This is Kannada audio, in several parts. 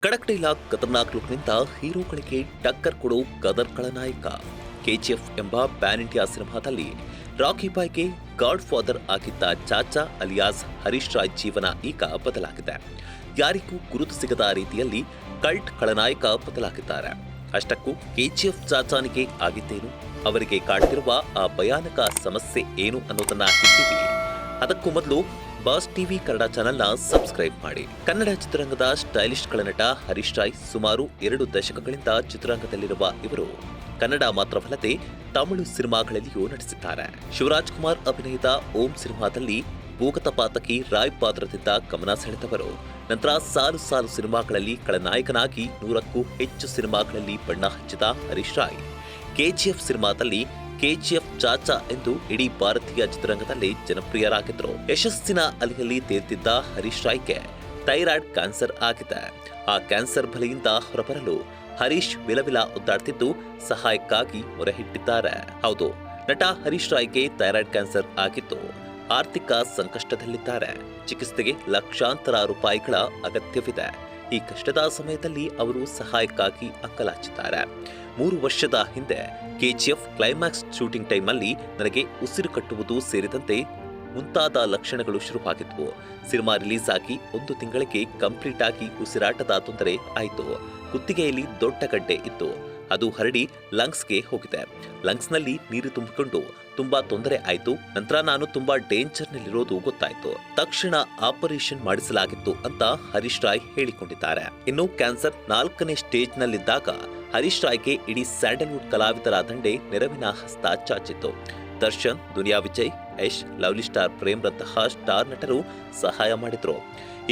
ಕಡಕ್ಡಿಲ ಖತರ್ನಾಕ್ ಲುಕ್ನಿಂದ ಹೀರೋಗಳಿಗೆ ಟಕ್ಕರ್ ಕೊಡೋ ಗದರ್ ಖಳನಾಯಕ. ಕೆಜಿಎಫ್ ಎಂಬ ಪ್ಯಾನ್ ಇಂಡಿಯಾ ಸಿನಿಮಾದಲ್ಲಿ ರಾಕಿ ಬಾಯ್ಗೆ ಗಾಡ್ ಫಾದರ್ ಆಗಿದ್ದ ಚಾಚಾ ಅಲಿಯಾಸ್ ಹರೀಶ್ ರಾಯ್ ಜೀವನ ಈಗ ಬದಲಾಗಿದೆ. ಯಾರಿಗೂ ಗುರುತು ಸಿಗದ ರೀತಿಯಲ್ಲಿ ಕಲ್ಟ್ ಖಳನಾಯಕ ಬದಲಾಗಿದ್ದಾರೆ. ಅಷ್ಟಕ್ಕೂ ಕೆಜಿಎಫ್ ಚಾಚಾನಿಗೆ ಆಗಿದ್ದೇನು, ಅವರಿಗೆ ಕಾಡ್ತಿರುವ ಆ ಭಯಾನಕ ಸಮಸ್ಯೆ ಏನು ಅನ್ನೋದನ್ನ ತಿಳಿದಿವಿ. ಅದಕ್ಕೂ ಮೊದಲು ಬಾಸ್ ಟಿವಿ ಕನ್ನಡ ಚಾನೆಲ್ನ ಸಬ್ಸ್ಕ್ರೈಬ್ ಮಾಡಿ. ಕನ್ನಡ ಚಿತ್ರರಂಗದ ಸ್ಟೈಲಿಶ್ ಖಳನಟ ಹರೀಶ್ ರಾಯ್ ಸುಮಾರು 2 ದಶಕಗಳಿಂದ ಚಿತ್ರರಂಗದಲ್ಲಿರುವ ಇವರು ಕನ್ನಡ ಮಾತ್ರವಲ್ಲದೆ ತಮಿಳು ಸಿನಿಮಾಗಳಲ್ಲಿಯೂ ನಟಿಸಿದ್ದಾರೆ. ಶಿವರಾಜ್ ಕುಮಾರ್ ಅಭಿನಯದ ಓಂ ಸಿನಿಮಾದಲ್ಲಿ ಭೂಗತ ಪಾತಕಿ ರಾಯ್ ಪಾತ್ರದಿಂದ ಗಮನ ಸೆಳೆದವರು. ನಂತರ ಸಾಲು ಸಾಲು ಸಿನಿಮಾಗಳಲ್ಲಿ ಖಳನಾಯಕನಾಗಿ 100ಕ್ಕೂ ಹೆಚ್ಚು ಸಿನಿಮಾಗಳಲ್ಲಿ ಬಣ್ಣ ಹಚ್ಚಿದ ಹರೀಶ್ ರಾಯ್ ಕೆಜಿಎಫ್ ಸಿನಿಮಾದಲ್ಲಿ ಕೆಜಿಎಫ್ ಚಾಚಾ ಎಂದು ಇಡೀ ಭಾರತೀಯ ಚಿತ್ರರಂಗದಲ್ಲಿ ಜನಪ್ರಿಯರಾಗಿದ್ದರು. ಯಶಸ್ಸಿನ ಅಲೆಯಲ್ಲಿ ತೇಲ್ತಿದ್ದ ಹರೀಶ್ ರಾಯ್ಗೆ ಥೈರಾಯ್ಡ್ ಕ್ಯಾನ್ಸರ್ ಆಗಿದೆ. ಆ ಕ್ಯಾನ್ಸರ್ ಬಲೆಯಿಂದ ಹೊರಬರಲು ಹರೀಶ್ ವಿಲವಿಲ ಒದ್ದಾಡ್ತಿದ್ದು ಸಹಾಯಕ್ಕಾಗಿ ಮೊರೆಹಿಟ್ಟಿದ್ದಾರೆ. ಹೌದು, ನಟ ಹರೀಶ್ ರಾಯ್ಗೆ ಥೈರಾಯ್ಡ್ ಕ್ಯಾನ್ಸರ್ ಆಗಿದ್ದು ಆರ್ಥಿಕ ಸಂಕಷ್ಟದಲ್ಲಿದ್ದಾರೆ. ಚಿಕಿತ್ಸೆಗೆ ಲಕ್ಷಾಂತರ ರೂಪಾಯಿಗಳ ಅಗತ್ಯವಿದೆ. ಈ ಕಷ್ಟದ ಸಮಯದಲ್ಲಿ ಅವರು ಸಹಾಯಕ್ಕಾಗಿ ಅಂಗಲಾಚಿದ್ದಾರೆ. 3 ವರ್ಷದ ಹಿಂದೆ ಕೆಜಿಎಫ್ ಕ್ಲೈಮ್ಯಾಕ್ಸ್ ಶೂಟಿಂಗ್ ಟೈಮ್ನಲ್ಲಿ ನನಗೆ ಉಸಿರು ಕಟ್ಟುವುದು ಸೇರಿದಂತೆ ಮುಂತಾದ ಲಕ್ಷಣಗಳು ಶುರುವಾಗಿದ್ವು. ಸಿನಿಮಾ ರಿಲೀಸ್ ಆಗಿ 1 ತಿಂಗಳಿಗೆ ಕಂಪ್ಲೀಟ್ ಆಗಿ ಉಸಿರಾಟದ ತೊಂದರೆ ಆಯಿತು. ಕುತ್ತಿಗೆಯಲ್ಲಿ ದೊಡ್ಡ ಗಡ್ಡೆ ಇತ್ತು, ಅದು ಹರಡಿ ಲಂಗ್ಸ್ಗೆ ಹೋಗಿದೆ. ಲಂಗ್ಸ್ನಲ್ಲಿ ನೀರು ತುಂಬಿಕೊಂಡು ತುಂಬಾ ತೊಂದರೆ ಆಯಿತು. ನಂತರ ನಾನು ತುಂಬಾ ಡೇಂಜರ್ನಲ್ಲಿರೋದು ಗೊತ್ತಾಯಿತು. ತಕ್ಷಣ ಆಪರೇಷನ್ ಮಾಡಿಸಲಾಗಿತ್ತು ಅಂತ ಹರೀಶ್ ರಾಯ್ ಹೇಳಿಕೊಂಡಿದ್ದಾರೆ. ಇನ್ನು ಕ್ಯಾನ್ಸರ್ 4ನೇ ಸ್ಟೇಜ್ನಲ್ಲಿದ್ದಾಗ ಹರೀಶ್ ರಾಯ್ಗೆ ಇಡೀ ಸ್ಯಾಂಡಲ್ವುಡ್ ಕಲಾವಿದರ ದಂಡೆ ನೆರವಿನ ಹಸ್ತ ಚಾಚಿತ್ತು. ದರ್ಶನ್, ದುನಿಯಾ ವಿಜಯ್, ಯಶ್, ಲವ್ಲಿ ಸ್ಟಾರ್ ಪ್ರೇಮ್ರಂತಹ ಸ್ಟಾರ್ ನಟರು ಸಹಾಯ ಮಾಡಿದ್ರು.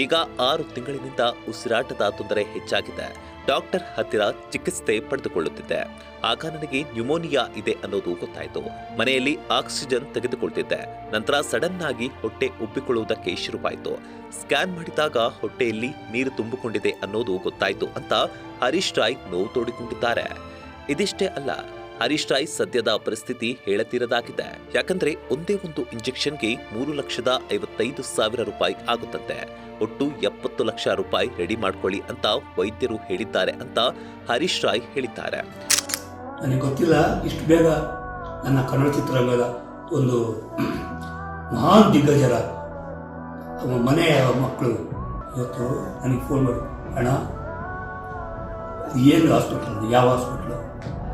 ಈಗ 6 ತಿಂಗಳಿನಿಂದ ಉಸಿರಾಟದ ತೊಂದರೆ ಹೆಚ್ಚಾಗಿದೆ. ಡಾಕ್ಟರ್ ಹತ್ತಿರ ಚಿಕಿತ್ಸೆ ಪಡೆದುಕೊಳ್ಳುತ್ತಿದ್ದೆ. ಆಗ ನನಗೆ ನ್ಯೂಮೋನಿಯಾ ಇದೆ ಅನ್ನೋದು ಗೊತ್ತಾಯಿತು. ಮನೆಯಲ್ಲಿ ಆಕ್ಸಿಜನ್ ತೆಗೆದುಕೊಳ್ತಿದ್ದೆ. ನಂತರ ಸಡನ್ ಆಗಿ ಹೊಟ್ಟೆ ಉಬ್ಬಿಕೊಳ್ಳುವುದಕ್ಕೆ ಶುರುವಾಯಿತು. ಸ್ಕ್ಯಾನ್ ಮಾಡಿದಾಗ ಹೊಟ್ಟೆಯಲ್ಲಿ ನೀರು ತುಂಬಿಕೊಂಡಿದೆ ಅನ್ನೋದು ಗೊತ್ತಾಯಿತು ಅಂತ ಹರೀಶ್ ರಾಯ್ ನೋವು ತೋಡಿಕೊಂಡಿದ್ದಾರೆ. ಇದಿಷ್ಟೇ ಅಲ್ಲ, ಹರೀಶ್ ರಾಯ್ ಸದ್ಯದ ಪರಿಸ್ಥಿತಿ ಹೇಳತೀರದಾಗಿದೆ. ಯಾಕಂದ್ರೆ ಒಂದೇ ಒಂದು ಇಂಜೆಕ್ಷನ್ಗೆ 3,55,000 ರೂಪಾಯಿ ಆಗುತ್ತಂತೆ. ಒಟ್ಟು 70 ಲಕ್ಷ ರೂಪಾಯಿ ರೆಡಿ ಮಾಡ್ಕೊಳ್ಳಿ ಅಂತ ವೈದ್ಯರು ಹೇಳಿದ್ದಾರೆ ಅಂತ ಹರೀಶ್ ರಾಯ್ ಹೇಳಿದ್ದಾರೆ. ನನಗೆ ಗೊತ್ತಿಲ್ಲ, ಇಷ್ಟು ಬೇಗ ನನ್ನ ಕನ್ನಡ ಚಿತ್ರರಂಗದ ಒಂದು ಮಹಾನ್ ದಿಗ್ಗಜರ ಮನೆಯ ಮಕ್ಕಳು ಇವತ್ತು ನನಗೆ ಫೋನ್ ಮಾಡಿ, ಅಣ್ಣ ಏನು ಹಾಸ್ಪಿಟ್ಲ್, ಯಾವ ಹಾಸ್ಪಿಟ್ಲು,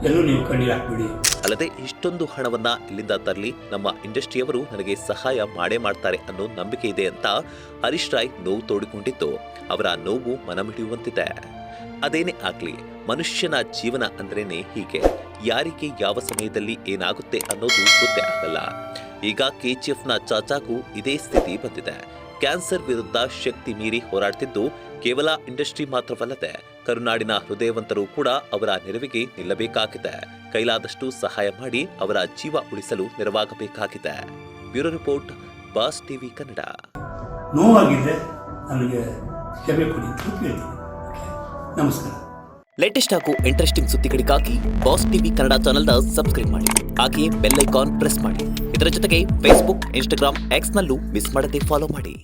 ಎಲ್ಲೂ ನೀವು ಕಣ್ಣೀರು ಹಾಕ್ಬಿಡಿ. ಅಲ್ಲದೆ ಇಷ್ಟೊಂದು ಹಣವನ್ನ ಇಲ್ಲಿಂದ ತರಲಿ, ನಮ್ಮ ಇಂಡಸ್ಟ್ರಿಯವರು ನನಗೆ ಸಹಾಯ ಮಾಡೇ ಮಾಡ್ತಾರೆ ಅನ್ನೋ ನಂಬಿಕೆ ಇದೆ ಅಂತ ಹರೀಶ್ ರಾಯ್ ನೋವು ತೋಡಿಕೊಂಡಿದ್ದು ಅವರ ನೋವು ಮನಮಿಡಿಯುವಂತಿದೆ. ಅದೇನೇ ಆಗ್ಲಿ, ಮನುಷ್ಯನ ಜೀವನ ಅಂದ್ರೇನೆ ಹೀಗೆ. ಯಾರಿಗೆ ಯಾವ ಸಮಯದಲ್ಲಿ ಏನಾಗುತ್ತೆ ಅನ್ನೋದು ಗೊತ್ತೇ ಆಗಲ್ಲ. ಈಗ ಕೆಜಿಎಫ್ನ ಚಾಚಾಗೂ ಇದೇ ಸ್ಥಿತಿ ಬಂದಿದೆ. ಕ್ಯಾನ್ಸರ್ ವಿರುದ್ಧ ಶಕ್ತಿ ಮೀರಿ ಹೋರಾಡ್ತಿದ್ದು ಕೇವಲ ಇಂಡಸ್ಟ್ರಿ ಮಾತ್ರವಲ್ಲದೆ ಕರುನಾಡಿನ ಹೃದಯವಂತರು ಕೂಡ ಅವರ ನೆರವಿಗೆ ನಿಲ್ಲಬೇಕಾಗಿದೆ. ಕೈಲಾದಷ್ಟು ಸಹಾಯ ಮಾಡಿ ಅವರ ಜೀವ ಉಳಿಸಲು ನೆರವಾಗಬೇಕಾಗಿದೆ. Bureau report, Boss TV Kannada. ನೋವಾಗಿದ್ರೆ ನನಗೆ ಕ್ಷಮೆ ಕೊಡಿ ಅಂತ ಕೇಳ್ತೀನಿ. ನಮಸ್ಕಾರ. ಲೇಟೆಸ್ಟ್ ಹಾಗೂ ಇಂಟ್ರೆಸ್ಟಿಂಗ್ ಸುದ್ದಿಗಳಿಗಾಗಿ ಬಾಸ್ ಟಿವಿ ಕನ್ನಡ ಚಾನೆಲ್ನ ಸಬ್ಸ್ಕ್ರೈಬ್ ಮಾಡಿ. ಹಾಗೆಯೇ ಬೆಲ್ ಐಕಾನ್ ಪ್ರೆಸ್ ಮಾಡಿ. ಇದರ ಜೊತೆಗೆ ಫೇಸ್ಬುಕ್, ಇನ್ಸ್ಟಾಗ್ರಾಮ್, ಎಕ್ಸ್ನಲ್ಲೂ ಮಿಸ್ ಮಾಡದೆ ಫಾಲೋ ಮಾಡಿ.